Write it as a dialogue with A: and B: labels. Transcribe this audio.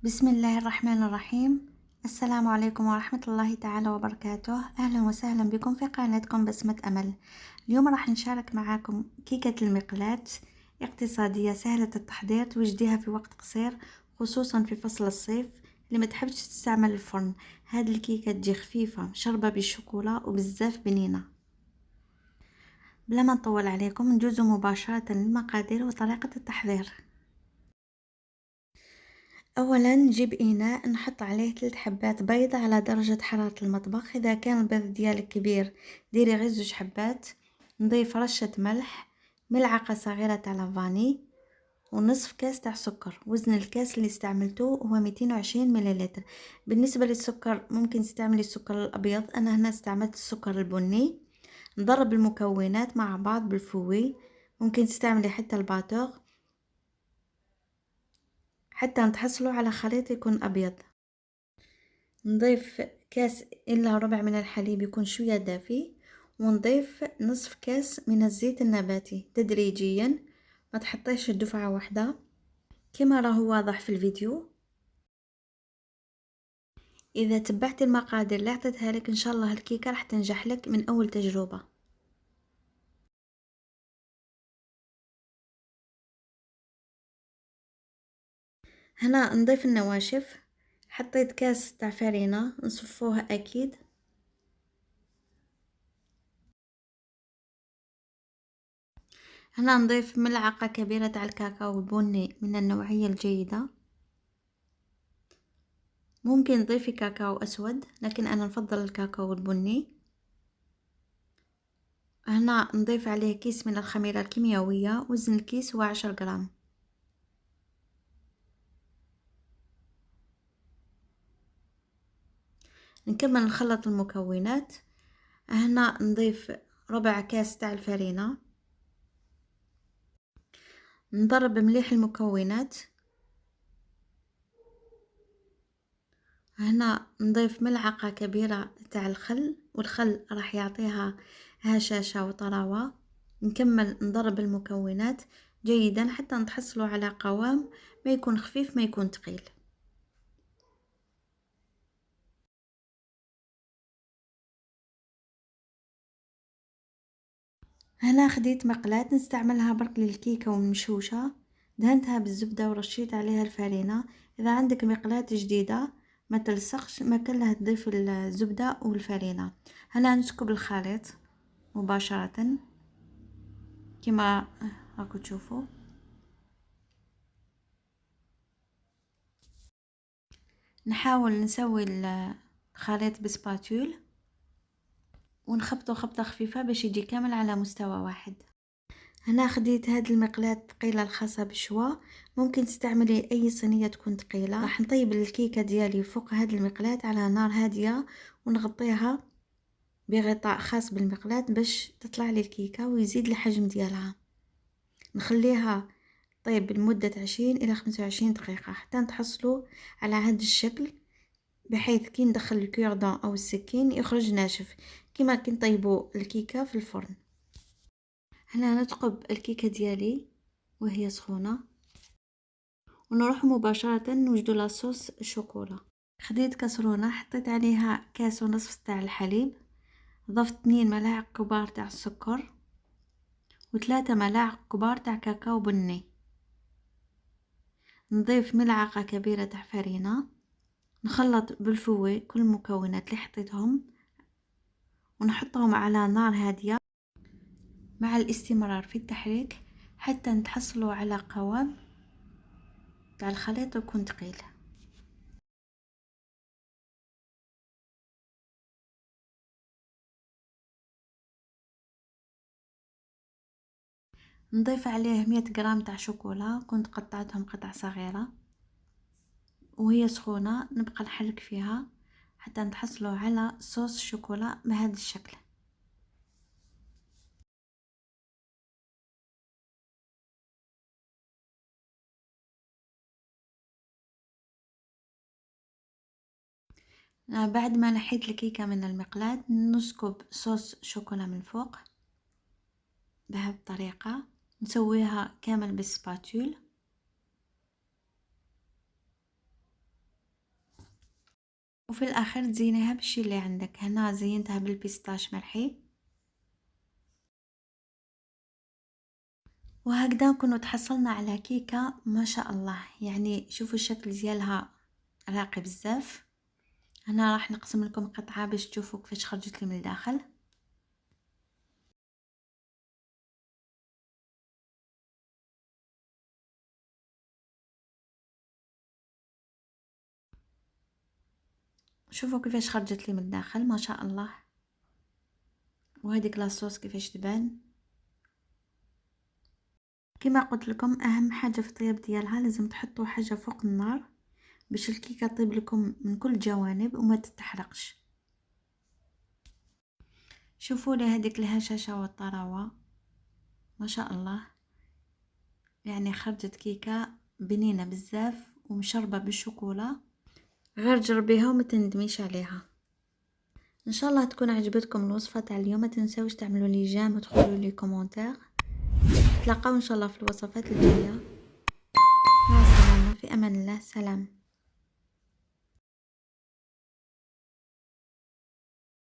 A: بسم الله الرحمن الرحيم. السلام عليكم ورحمة الله تعالى وبركاته. أهلا وسهلا بكم في قناتكم بسمة أمل. اليوم راح نشارك معاكم كيكة المقلاة اقتصادية سهلة التحضير، توجديها في وقت قصير خصوصا في فصل الصيف اللي ما تحبش تستعمل الفرن. هذه الكيكة تجي خفيفة مشربة بالشوكولا وبزاف بنينة. بلا ما نطول عليكم ندوزو مباشرة للمقادير وطريقة التحضير. اولا نجيب اناء نحط عليه 3 حبات بيض على درجة حرارة المطبخ. اذا كان البيض ديالك كبير ديري غير 2 حبات. نضيف رشة ملح، ملعقة صغيرة تاع لافاني، ونصف كاس تاع سكر. وزن الكاس اللي استعملته هو 220 مليلتر. بالنسبة للسكر ممكن تستعملي السكر الابيض، انا هنا استعملت السكر البني. نضرب المكونات مع بعض بالفوي، ممكن تستعملي حتى الباتور حتى نتحصلوا على خليط يكون ابيض. نضيف كاس إلا ربع من الحليب يكون شوية دافي، ونضيف نصف كاس من الزيت النباتي تدريجيا، ما تحطيش دفعة واحدة كما راه واضح في الفيديو. إذا تبعتي المقادير اللي عطيتها لك إن شاء الله الكيكة راح تنجح لك من أول تجربة. هنا نضيف النواشف. حطيت كاس تاع فرينة نصفوها أكيد. هنا نضيف ملعقة كبيرة تاع الكاكاو البني من النوعية الجيدة. ممكن تضيفي كاكاو أسود لكن أنا نفضل الكاكاو البني. هنا نضيف عليه كيس من الخميرة الكيميائية، وزن الكيس هو 10 جرام. نكمل نخلط المكونات. هنا نضيف ربع كاس تاع الفرينة. نضرب مليح المكونات. هنا نضيف ملعقة كبيرة تاع الخل، والخل راح يعطيها هشاشة وطراوة. نكمل نضرب المكونات جيدا حتى نتحصلوا على قوام ما يكون خفيف ما يكون ثقيل. هنا خديت مقلاة نستعملها برك للكيكة والمشوشة، دهنتها بالزبدة ورشيت عليها الفرينة. إذا عندك مقلاة جديدة ما تلصقش، ما كلها تضيف الزبدة والفرينة. هنا نسكب الخليط مباشرة كما راكو تشوفوا. نحاول نسوي الخليط بسباتول ونخبطه خبطة خفيفة باش يجي كامل على مستوى واحد. هنا خديت هاد المقلاة الثقيلة الخاصة بالشوا، ممكن تستعملي اي صينية تكون ثقيلة. راح نطيب الكيكة ديالي فوق هاد المقلاة على نار هادية، ونغطيها بغطاء خاص بالمقلاة باش تطلع لي الكيكة ويزيد الحجم ديالها. نخليها طيب لمدة 20 إلى 25 دقيقة حتى نتحصلوا على هاد الشكل، بحيث كي ندخل الكوردون أو السكين يخرج ناشف كما كي نطيبوا الكيكة في الفرن. هنا نثقب الكيكة ديالي وهي سخونة، ونروح مباشرة نوجدوا لاصوص الشوكولا. خديت كسرونة حطيت عليها كاس ونصف تاع الحليب، ضفت 2 ملاعق كبار تاع السكر، و3 ملاعق كبار تاع كاكاو بني. نضيف ملعقة كبيرة تاع فرينة. نخلط بالفوي كل المكونات اللي حطيتهم ونحطهم على نار هادية مع الاستمرار في التحريك حتى نتحصلوا على قوام تاع الخليط يكون ثقيل. نضيف عليه 100 غرام تاع شوكولا، كنت قطعتهم قطع صغيرة وهي سخونة. نبقى نحرك فيها حتى نتحصلوا على صوص الشوكولا بهذا الشكل. بعد ما نحيت الكيكة من المقلاة نسكب صوص شوكولا من فوق بهذه الطريقة، نسويها كامل بالسباتول. وفي الاخر تزينيها بالشي اللي عندك. هنا زينتها بالبيستاش مرحي. وهكذا نكونوا تحصلنا على كيكة ما شاء الله. يعني شوفوا الشكل ديالها راقي بزاف. هنا راح نقسم لكم قطعة باش تشوفوا كيفاش خرجت لي من الداخل. شوفوا كيفاش خرجت لي من الداخل ما شاء الله. وهذيك لاصوص كيفاش تبان. كما قلت لكم اهم حاجه في الطياب ديالها لازم تحطوا حاجه فوق النار باش الكيكه تطيب لكم من كل الجوانب وما تتحرقش. شوفوا لي هذيك الهشاشه والطراوه ما شاء الله. يعني خرجت كيكه بنينه بزاف ومشربه بالشوكولا. غير جربيها وما تندميش عليها. ان شاء الله تكون عجبتكم الوصفه تاع اليوم. ما تنساوش تعملوا لي جيم وتدخلوا لي كومنتير. نتلاقاو ان شاء الله في الوصفات الجايه. مع السلامه، في امان الله. سلام.